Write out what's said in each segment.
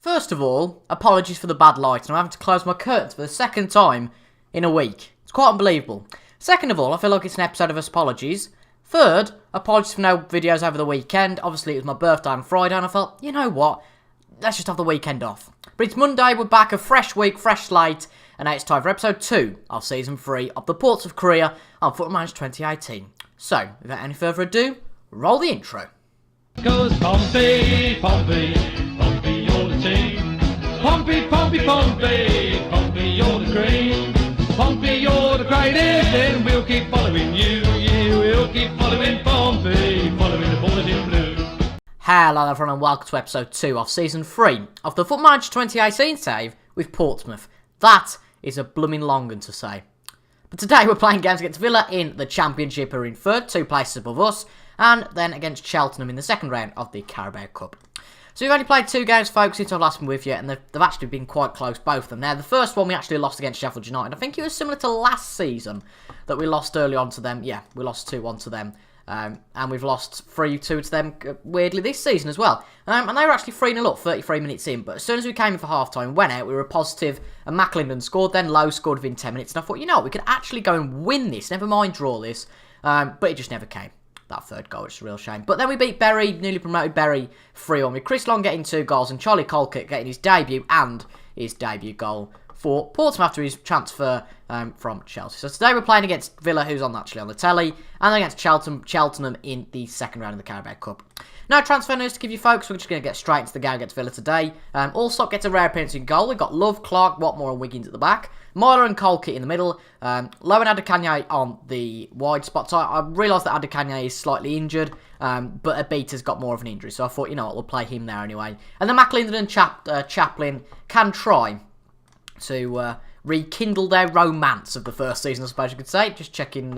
First of all, apologies for the bad light, I'm having to close my curtains for the second time in a week. It's quite unbelievable. Second of all, I feel like it's an episode of apologies. Third, apologies for no videos over the weekend. Obviously, it was my birthday on Friday, and I thought, you know what? Let's just have the weekend off. But it's Monday, we're back, a fresh week, fresh slate, and now it's time for episode 2 of Season 3 of the Portsmouth career on PreMatch 2018. So, without any further ado, roll the intro. Goes Pompey, Pompey, Pompey, you're the team. Pompey, Pompey, Pompey, Pompey, you're the cream. Pompey, you're the greatest, and we'll keep following you. We'll keep following Pompey, following the boys in blue. Hello everyone and welcome to episode 2 of Season 3 of the PostMatch 2018 save with Portsmouth. That is a blooming long one to say. But today we're playing games against Villa in the Championship, who are in third, 2 places above us, and then against Cheltenham in the second round of the Carabao Cup. So we've only played 2 games, folks, since I've last been with you, and they've actually been quite close, both of them. Now, the first one we actually lost against Sheffield United. I think it was similar to last season that we lost early on to them. Yeah, we lost 2-1 to them. And we've lost 3-2 to them, weirdly, this season as well. And they were actually 3-0 up 33 minutes in. But as soon as we came in for half-time, went out, we were positive, and McLinden scored, then Lowe scored within 10 minutes. And I thought, you know what, we could actually go and win this, never mind draw this. But it just never came. That third goal, which is a real shame. But then we beat Bury, newly promoted Bury, 3-1, with Chris Long getting 2 goals and Charlie Colquitt getting his debut and his debut goal for Portsmouth after his transfer from Chelsea. So today we're playing against Villa, who's actually on the telly, and against Cheltenham in the second round of the Carabao Cup. No transfer news to give you, folks. We're just going to get straight into the game against Villa today. Allsop gets a rare appearance in goal. We've got Love, Clark, Watmore and Wiggins at the back. Myler and Colquitt in the middle. Lowe and Adekanye on the wide spot. So I realised that Adekanye is slightly injured, but Abita's got more of an injury. So I thought, you know what, we'll play him there anyway. And then McLinden and Chaplin can try to rekindle their romance of the first season, I suppose you could say. Just checking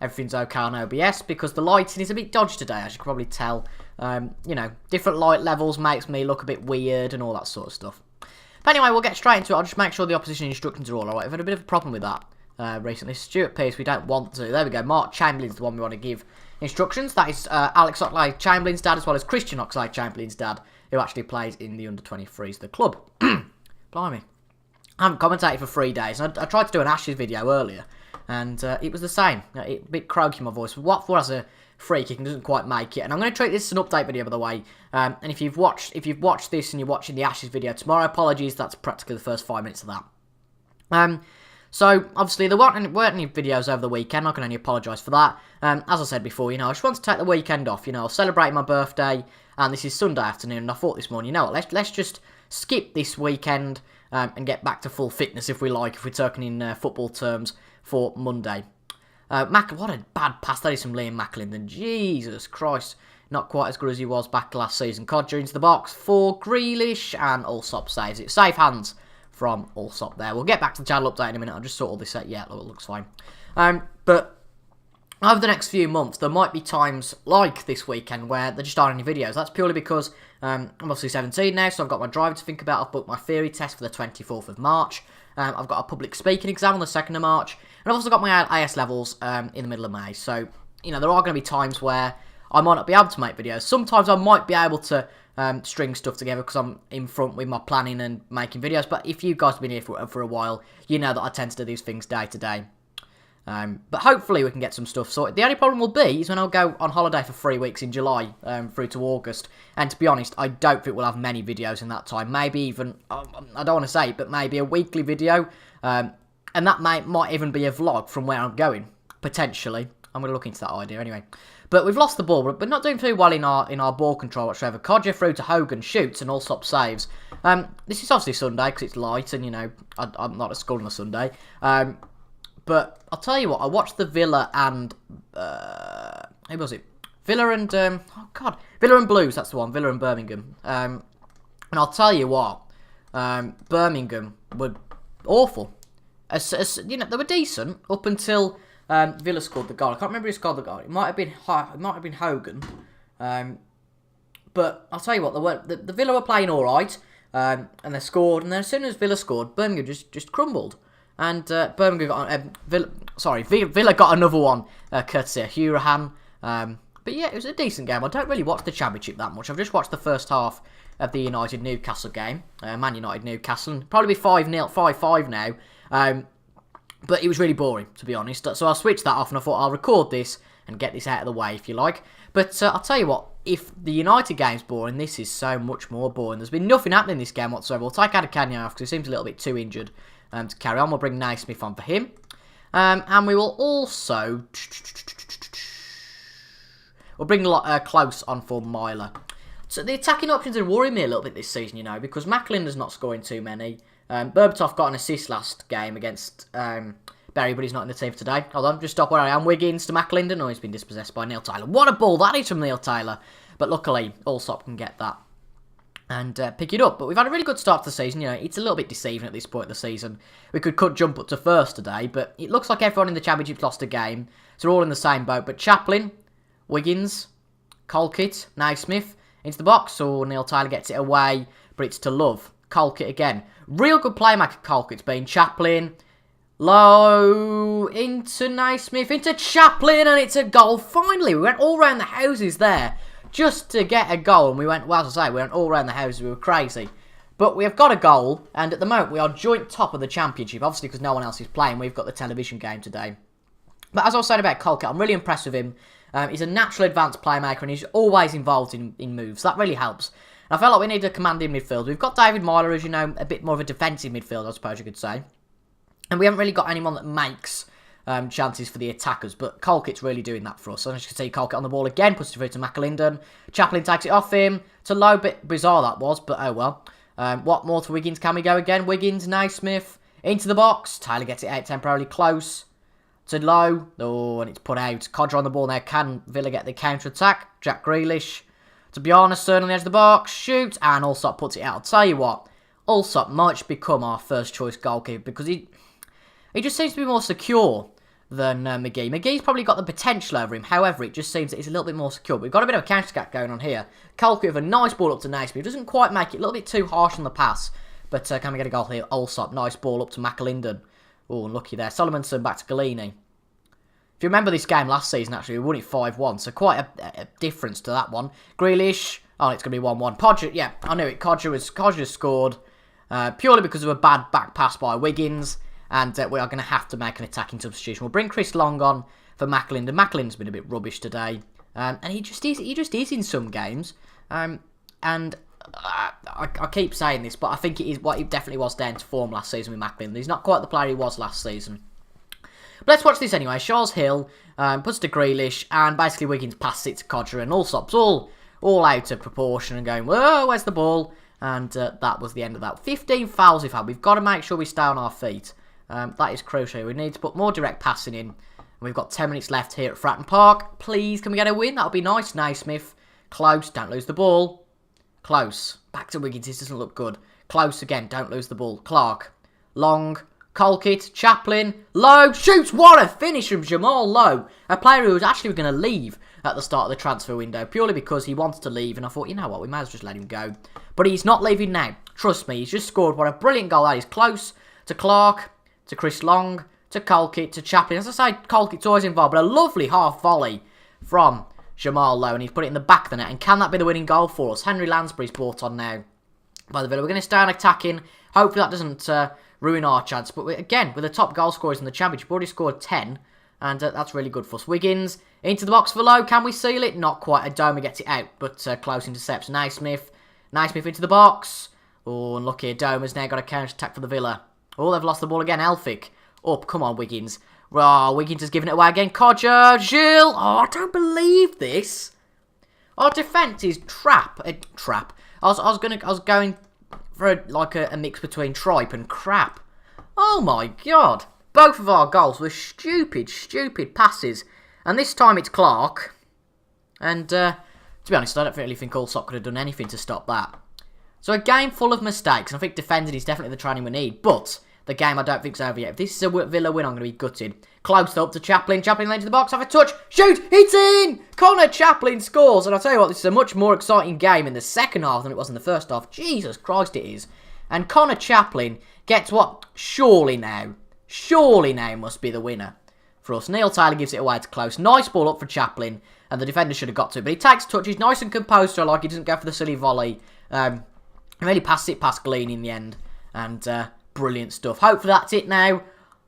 everything's okay on OBS, because the lighting is a bit dodgy today, as you can probably tell. You know, different light levels makes me look a bit weird and all that sort of stuff. But anyway, we'll get straight into it. I'll just make sure the opposition instructions are all alright. I've had a bit of a problem with that recently. Stuart Pearce, we don't want to. There we go. Mark Chamberlain's the one we want to give instructions. That is Alex Oxlade-Chamberlain's dad, as well as Christian Oxlade-Chamberlain's dad, who actually plays in the under-23s, the club. Blimey. I haven't commentated for 3 days. I tried to do an Ashes video earlier, and it was the same. A bit croaky in my voice. Watford has a free kick and doesn't quite make it. And I'm going to treat this as an update video, by the way. And if you've watched this and you're watching the Ashes video tomorrow, apologies. That's practically the first 5 minutes of that. So obviously there weren't any videos over the weekend. I can only apologise for that. As I said before, you know, I just want to take the weekend off. You know, I'll celebrate my birthday, and this is Sunday afternoon. And I thought this morning, you know what, let's just skip this weekend and get back to full fitness, if we like, if we're talking in football terms, for Monday. What a bad pass that is from Liam McLinden. Jesus Christ. Not quite as good as he was back last season. Codger into the box for Grealish, and Allsop saves it. Safe hands from Allsop there. We'll get back to the channel update in a minute. I'll just sort all this out. Yeah, it looks fine. But over the next few months, there might be times like this weekend where there just aren't any videos. That's purely because I'm obviously 17 now, so I've got my driving to think about. I've booked my theory test for the 24th of March. I've got a public speaking exam on the 2nd of March. And I've also got my AS levels in the middle of May. So, you know, there are going to be times where I might not be able to make videos. Sometimes I might be able to string stuff together because I'm in front with my planning and making videos. But if you guys have been here for a while, you know that I tend to do these things day to day. But hopefully we can get some stuff sorted. The only problem will be is when I'll go on holiday for 3 weeks in July through to August. And to be honest, I don't think we'll have many videos in that time. Maybe even, I don't want to say it, but maybe a weekly video. And that might even be a vlog from where I'm going, potentially. I'm going to look into that idea anyway. But we've lost the ball, but we're not doing too well in our ball control whatsoever. Codger through to Hogan, shoots, and Allsop saves. This is obviously Sunday because it's light, and, you know, I'm not at school on a Sunday. But I'll tell you what, I watched the Villa and... who was it? Villa and... Villa and Blues, that's the one. Villa and Birmingham. And I'll tell you what, Birmingham were awful. You know, they were decent up until Villa scored the goal. I can't remember who scored the goal. It might have been Hogan. But I'll tell you what, the Villa were playing all right, and they scored. And then as soon as Villa scored, Birmingham just crumbled. And Birmingham got Villa got another one, courtesy of Hurahan. But yeah, it was a decent game. I don't really watch the Championship that much. I've just watched the first half of the United-Newcastle game. Man United-Newcastle. Probably be 5-0, 5-5 now. But it was really boring, to be honest. So I switched that off and I thought I'll record this and get this out of the way, if you like. But I'll tell you what, if the United game's boring, this is so much more boring. There's been nothing happening in this game whatsoever. We'll take Adekanya off because he seems a little bit too injured to carry on. We'll bring Naismith on for him. And we will also... We'll bring Close on for Myler. So the attacking options are worrying me a little bit this season, you know, because McAlinder's not scoring too many. Berbatov got an assist last game against Berry, but he's not in the team today. Hold on, just stop where I am. Wiggins to McAlinder. No, he's been dispossessed by Neil Taylor. What a ball that is from Neil Taylor. But luckily, Allsop can get that and pick it up. But we've had a really good start to the season. You know, it's a little bit deceiving at this point of the season. We could jump up to first today, but it looks like everyone in the Championship's lost a game. So we're all in the same boat. But Chaplin, Wiggins, Colkett, Naismith into the box. So Neil Taylor gets it away, but it's to Love. Colkett again. Real good playmaker, Colkett's been. Chaplin, low, into Naismith, into Chaplin, and it's a goal. Finally, we went all round the houses there just to get a goal. And we went, well, as I say, we went all round the houses. We were crazy. But we have got a goal, and at the moment, we are joint top of the Championship. Obviously, because no one else is playing. We've got the television game today. But as I was saying about Colkett, I'm really impressed with him. He's a natural advanced playmaker, and he's always involved in moves. That really helps. I felt like we need a commanding midfield. We've got David Myler, as you know, a bit more of a defensive midfield, I suppose you could say. And we haven't really got anyone that makes chances for the attackers, but Colkett's really doing that for us. And as you can see, Colkett on the ball again, puts it through to McAlinden. Chaplin takes it off him. It's a low bit bizarre that was, but oh well. What more to Wiggins? Can we go again? Wiggins, Naismith, into the box. Taylor gets it out temporarily close to Low. Oh, and it's put out. Codger on the ball now. Can Villa get the counter-attack? Jack Grealish to Bjarnason on the edge of the box. Shoot. And Allsop puts it out. I'll tell you what. Allsop might become our first choice goalkeeper because he just seems to be more secure than McGee. McGee's probably got the potential over him. However, it just seems that he's a little bit more secure. But we've got a bit of a counter-attack going on here. Colkett with a nice ball up to Naismith. He doesn't quite make it. A little bit too harsh on the pass. But can we get a goal here? Allsop. Nice ball up to McAlinden. Oh, unlucky there. Solomonson back to Galini. If you remember this game last season, actually, we won it 5-1. So quite a difference to that one. Grealish. Oh, it's going to be 1-1. Podger. Yeah, I knew it. Codger scored purely because of a bad back pass by Wiggins. And we are going to have to make an attacking substitution. We'll bring Chris Long on for McAlinden. McAlinden's been a bit rubbish today. And he just is in some games. And I keep saying this, but I think it is what he definitely was down to form last season with McAlinden. He's not quite the player he was last season. But let's watch this anyway. Charles Hill puts to Grealish, and basically Wiggins passes it to Codger, and Allsop's all out of proportion and going, whoa, where's the ball? And that was the end of that. 15 fouls we've had. We've got to make sure we stay on our feet. That is crucial. We need to put more direct passing in. And we've got 10 minutes left here at Fratton Park. Please, can we get a win? That'll be nice. Naismith. Close. Don't lose the ball. Close. Back to Wiggins. This doesn't look good. Close again. Don't lose the ball. Clark. Long. Colkett. Chaplin. Low. Shoots. What a finish from Jamal Low. A player who was actually going to leave at the start of the transfer window. Purely because he wanted to leave. And I thought, you know what? We might as well just let him go. But he's not leaving now. Trust me. He's just scored. What a brilliant goal that is. Close to Clark. To Chris Long, to Colkett, to Chaplin. As I say, Colkett's always involved, but a lovely half volley from Jamal Lowe, and he's put it in the back of the net. And can that be the winning goal for us? Henry Lansbury's brought on now by the Villa. We're going to stay on attacking. Hopefully that doesn't ruin our chance. But again, with the top goal scorers in the Championship, we've already scored 10, and that's really good for us. Wiggins into the box for Lowe. Can we seal it? Not quite. Adoma gets it out, but Close intercepts. Naismith into the box. Oh, unlucky. Adoma's now got a counter-attack for the Villa. Oh, they've lost the ball again. Elphick. Up. Come on, Wiggins. Oh, Wiggins has given it away again. Codger. Gilles. Oh, I don't believe this. Our defence is trap. I was going for a mix between tripe and crap. Oh my god. Both of our goals were stupid passes. And this time it's Clark. And to be honest, I don't really think Allsop could have done anything to stop that. So a game full of mistakes, and I think defending is definitely the training we need, but the game I don't think is over yet. If this is a Villa win, I'm going to be gutted. Close up to Chaplin. Chaplin into the box, have a touch, shoot, it's in! Connor Chaplin scores, and I'll tell you what, this is a much more exciting game in the second half than it was in the first half. Jesus Christ, it is. And Connor Chaplin gets what? Surely now must be the winner for us. Neil Taylor gives it away to Close. Nice ball up for Chaplin, and the defender should have got to it, but he takes touch, he's nice and composed, so like he doesn't go for the silly volley. Really passed it past Glean in the end. And brilliant stuff. Hopefully that's it now.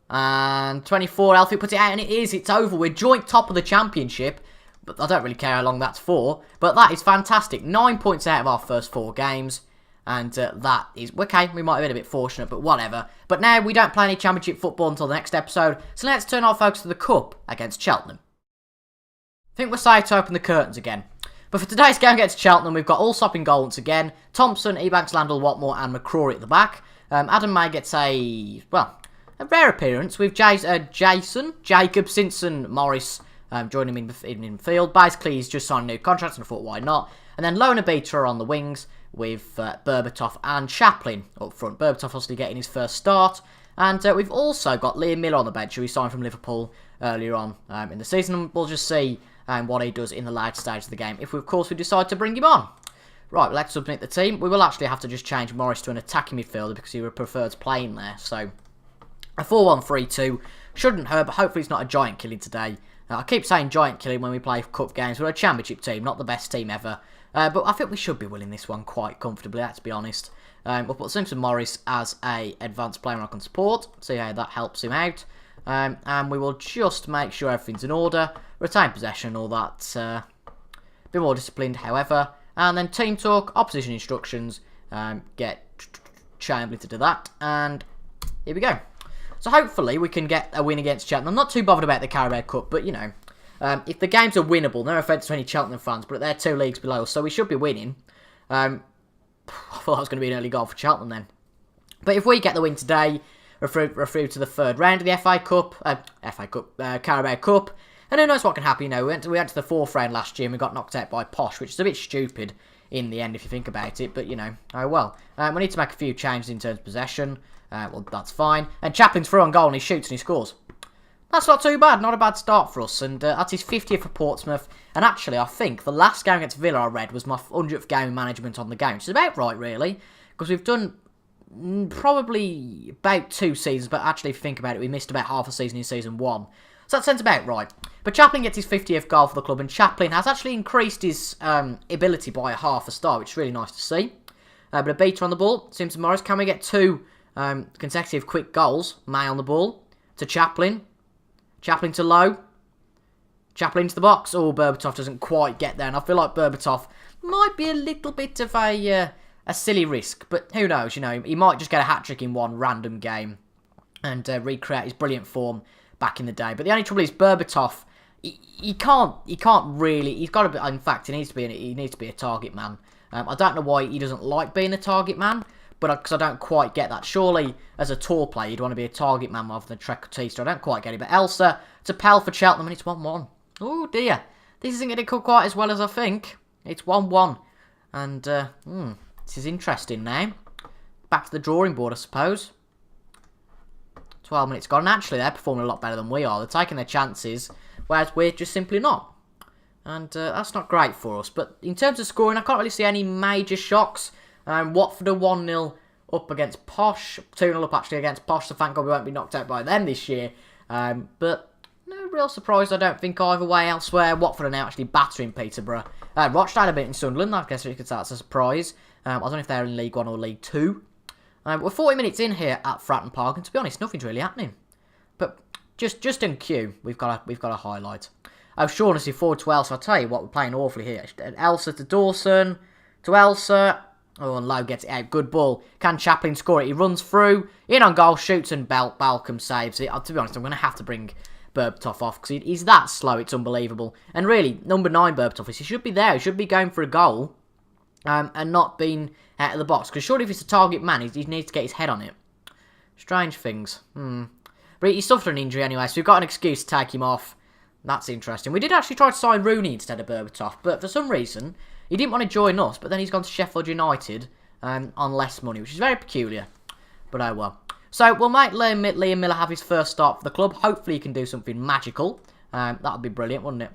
And 24, Elfie puts it out, and it is. It's over. We're joint top of the championship. But I don't really care how long that's for. But that is fantastic. 9 points out of our first 4 games. And that is, okay, we might have been a bit fortunate, but whatever. But now we don't play any championship football until the next episode. So let's turn our focus to the Cup against Cheltenham. I think we're safe to open the curtains again. But for today's game against Cheltenham, we've got Allsop in goal once again. Thompson, Ebanks, Landell, Watmore and McCrory at the back. Adam May gets a rare appearance with Jason, Jacob, Simpson, Morris joining him in field. Basically, he's just signed a new contract, and I thought, why not? And then Lona Beta are on the wings with Berbatov and Chaplin up front. Berbatov obviously getting his first start. And we've also got Liam Miller on the bench, who we signed from Liverpool earlier on in the season. We'll just see what he does in the later stage of the game, if of course we decide to bring him on. Right, let's submit the team. We will actually have to just change Morris to an attacking midfielder because he would prefer to play in there. So, a 4-1-3-2 shouldn't hurt, but hopefully it's not a giant killing today. I keep saying giant killing when we play cup games. We're a championship team, not the best team ever. But I think we should be winning this one quite comfortably, let's be honest. We'll put Simpson Morris as a advanced player I can support. See how that helps him out. And we will just make sure everything's in order. Retain possession, all that. Be more disciplined, however. And then team talk, opposition instructions. Get Chamberlain to do that. And here we go. So hopefully we can get a win against Cheltenham. I'm not too bothered about the Carabao Cup, but you know. If the games are winnable, no offence to any Cheltenham fans, but they're 2 leagues below us, so we should be winning. I thought that was going to be an early goal for Cheltenham then. But if we get the win today, we're through to the 3rd round of the Carabao Cup. And who knows what can happen, you know. We went to the 4th round last year and we got knocked out by Posh, which is a bit stupid in the end if you think about it. But, you know, oh well. We need to make a few changes in terms of possession. Well, that's fine. And Chaplin's through on goal and he shoots and he scores. That's not too bad. Not a bad start for us. And that's his 50th for Portsmouth. And actually, I think the last game against Villa I read was my 100th game in management on the game. Which is about right, really. Because we've done probably about 2 seasons. But actually, if you think about it, we missed about half a season in season 1. So that sounds about right. But Chaplin gets his 50th goal for the club. And Chaplin has actually increased his ability by a half a star. Which is really nice to see. But a beater on the ball. Simpson Morris. Can we get 2 consecutive quick goals? May on the ball. To Chaplin. Chaplin to Lowe. Chaplin to the box. Oh, Berbatov doesn't quite get there. And I feel like Berbatov might be a little bit of a silly risk. But who knows, you know. He might just get a hat-trick in one random game. And recreate his brilliant form back in the day. But the only trouble is Berbatov, he can't really. He's got to be. In fact, he needs to be a target man. I don't know why he doesn't like being a target man. But because I don't quite get that. Surely, as a tall player, you'd want to be a target man rather than a trequartista. I don't quite get it. But Elsa to Pell for Cheltenham, and it's 1-1. Oh, dear. This isn't going to go quite as well as I think. It's 1-1. And, this is interesting now. Back to the drawing board, I suppose. 12 minutes gone. And actually, they're performing a lot better than we are. They're taking their chances, whereas we're just simply not. And that's not great for us. But in terms of scoring, I can't really see any major shocks. Watford are 1-0 up against Posh. 2-0 up actually against Posh, so thank God we won't be knocked out by them this year. But no real surprise, I don't think, either way elsewhere. Watford are now actually battering Peterborough. Rochdale a bit in Sunderland, I guess you could say that's a surprise. I don't know if they're in League 1 or League 2. We're 40 minutes in here at Fratton Park, and to be honest, nothing's really happening. But just in queue, we've got a highlight. Shaughnessy forward to Elsa. I'll tell you what, we're playing awfully here. Elsa to Dawson, to Elsa. Oh, and Lowe gets it out. Good ball. Can Chaplin score it? He runs through. In on goal. Shoots and Balcombe saves it. To be honest, I'm going to have to bring Berbatov off because he's that slow. It's unbelievable. And really, number 9 Berbatov, he should be there. He should be going for a goal and not being out of the box. Because surely if it's a target man, he needs to get his head on it. Strange things. But he suffered an injury anyway, so we've got an excuse to take him off. That's interesting. We did actually try to sign Rooney instead of Berbatov, but for some reason, he didn't want to join us, but then he's gone to Sheffield United on less money, which is very peculiar. But oh well. So we'll make Liam Miller have his first start for the club. Hopefully he can do something magical. That would be brilliant, wouldn't it?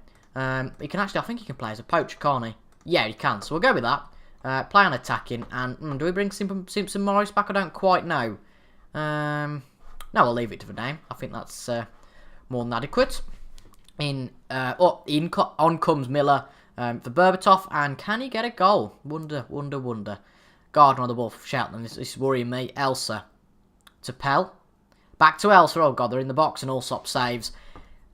He can actually, I think he can play as a poacher, can't he? Yeah, he can. So we'll go with that. Play on attacking. And do we bring Simpson Morris back? I don't quite know. No, we'll leave it to the name. I think that's more than adequate. On comes Miller. for Berbatov, and can he get a goal? Wonder. Gardner on the ball for Cheltenham. This is worrying me. Elsa to Pell. Back to Elsa. Oh, God, they're in the box, and Allsop saves.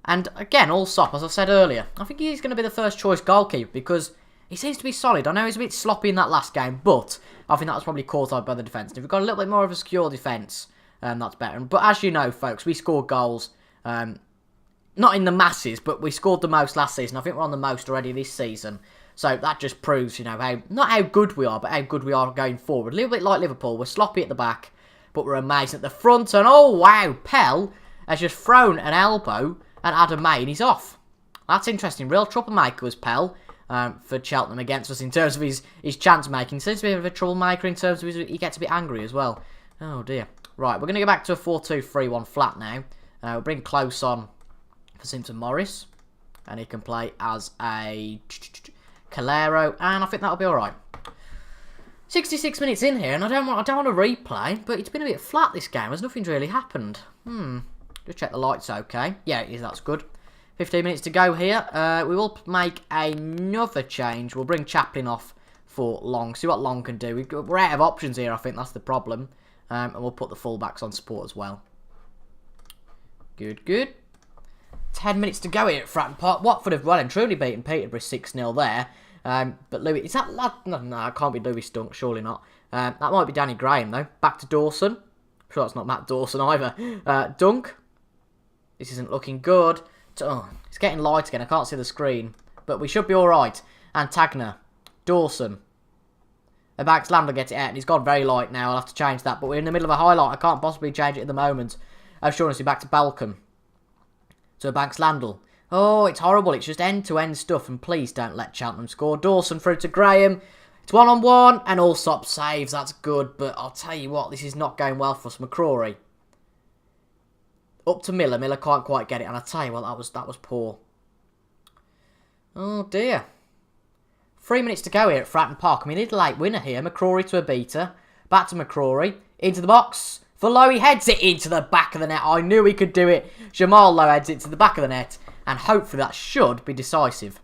And again, Allsop, as I said earlier, I think he's going to be the first choice goalkeeper because he seems to be solid. I know he's a bit sloppy in that last game, but I think that was probably caused by the defence. If we've got a little bit more of a secure defence, that's better. But as you know, folks, we scored goals, not in the masses, but we scored the most last season. I think we're on the most already this season. So that just proves, not how good we are, but how good we are going forward. A little bit like Liverpool. We're sloppy at the back, but we're amazing at the front. And oh, wow, Pell has just thrown an elbow and Adam May, and he's off. That's interesting. Real troublemaker was Pell for Cheltenham against us in terms of his chance making. Seems to be a bit of a troublemaker in terms of he gets a bit angry as well. Oh, dear. Right, we're going to go back to a 4-2-3-1 flat now. We'll bring Close on for Simpson Morris, and he can play as a Calero, and I think that'll be alright. 66 minutes in here, and I don't want to replay, but it's been a bit flat this game, as nothing's really happened. Just check the lights okay. Yeah, it is, that's good. 15 minutes to go here. We will make another change. We'll bring Chaplin off for Long, see what Long can do. We're out of options here, I think that's the problem. And we'll put the fullbacks on support as well. Good. 10 minutes to go here at Fratton Park. Watford have well and truly beaten Peterborough 6-0 there. But Louis, is that lad? No, it can't be Louis Stunk, surely not. That might be Danny Graham though. Back to Dawson. I'm sure that's not Matt Dawson either. Dunk. This isn't looking good. Oh, it's getting light again. I can't see the screen. But we should be alright. And Tagner. Dawson. Banks Landl gets it out. And he's gone very light now. I'll have to change that. But we're in the middle of a highlight. I can't possibly change it at the moment. O'Shaughnessy back to Balcom. To Banks Landl. Oh, it's horrible. It's just end-to-end stuff. And please don't let Cheltenham score. Dawson through to Graham. It's one-on-one. And Allsop saves. That's good. But I'll tell you what. This is not going well for us. McCrory. Up to Miller. Miller can't quite get it. And I tell you what, that was poor. Oh, dear. 3 minutes to go here at Fratton Park. I mean, need a late winner here. McCrory to a beater. Back to McCrory. Into the box. For Lowe, he heads it into the back of the net. I knew he could do it. Jamal Lowe heads it to the back of the net. And hopefully that should be decisive.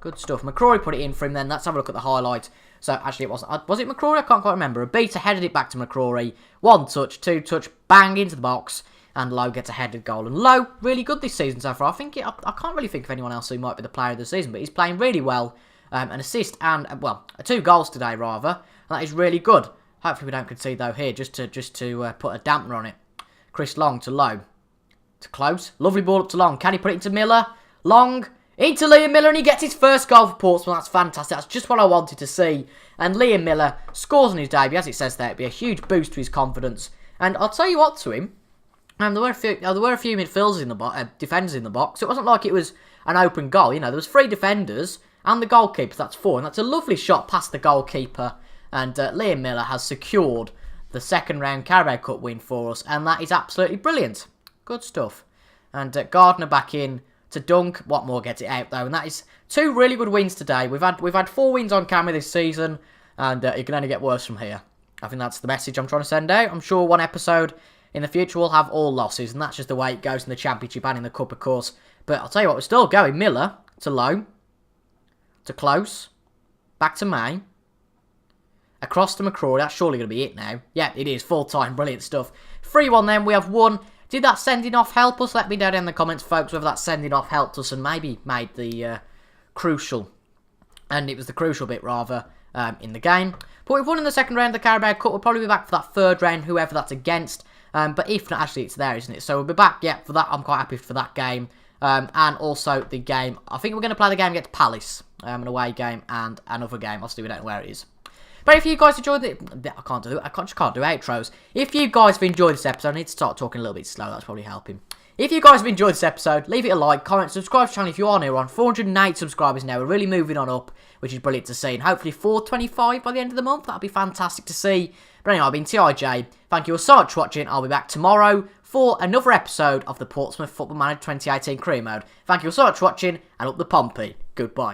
Good stuff. McCrory put it in for him then. Let's have a look at the highlight. So, actually, it wasn't. Was it McCrory? I can't quite remember. A beater headed it back to McCrory. 1 touch, 2 touch, bang into the box. And Lowe gets a headed goal. And Lowe, really good this season so far. I can't really think of anyone else who might be the player of the season. But he's playing really well. An assist and, 2 goals today, rather. And that is really good. Hopefully we don't concede, though, here. Just to put a dampener on it. Chris Long to Lowe. To Close. Lovely ball up to Long. Can he put it into Miller? Long. Into Liam Miller. And he gets his first goal for Portsmouth. That's fantastic. That's just what I wanted to see. And Liam Miller scores on his debut. As it says there, it'd be a huge boost to his confidence. And I'll tell you what to him. There were a few midfielders in the defenders in the box. It wasn't like it was an open goal. There was 3 defenders and the goalkeeper. That's 4, and that's a lovely shot past the goalkeeper. And Liam Miller has secured the second round Carabao Cup win for us, and that is absolutely brilliant. Good stuff. And Gardner back in to Dunk. What more gets it out though? And that is 2 really good wins today. We've had 4 wins on camera this season, and it can only get worse from here. I think that's the message I'm trying to send out. I'm sure one episode in the future we'll have all losses, and that's just the way it goes in the Championship and in the Cup, of course. But I'll tell you what, we're still going. Miller to Lowe. To Close. Back to May. Across to McCrory. That's surely going to be it now. Yeah, it is. Full time. Brilliant stuff. 3-1 then. We have won. Did that sending off help us? Let me know down in the comments, folks, whether that sending off helped us and maybe made the crucial. And it was the crucial bit, rather, in the game. But we've won in the second round of the Carabao Cup. We'll probably be back for that 3rd round, whoever that's against. But if not, actually, it's there, isn't it? So we'll be back, yeah, for that. I'm quite happy for that game. And also the game. I think we're going to play the game against Palace. An away game and another game. Obviously, we don't know where it is. But if you guys enjoyed it, I just can't do outros. If you guys have enjoyed this episode, I need to start talking a little bit slow. That's probably helping. If you guys have enjoyed this episode, leave it a like, comment, subscribe to the channel if you are new. We're on 408 subscribers now. We're really moving on up, which is brilliant to see. And hopefully 425 by the end of the month. That'll be fantastic to see. But anyway, I've been TIJ. Thank you all so much for watching. I'll be back tomorrow for another episode of the Portsmouth Football Manager 2018 Career Mode. Thank you all so much for watching, and up the Pompey. Goodbye.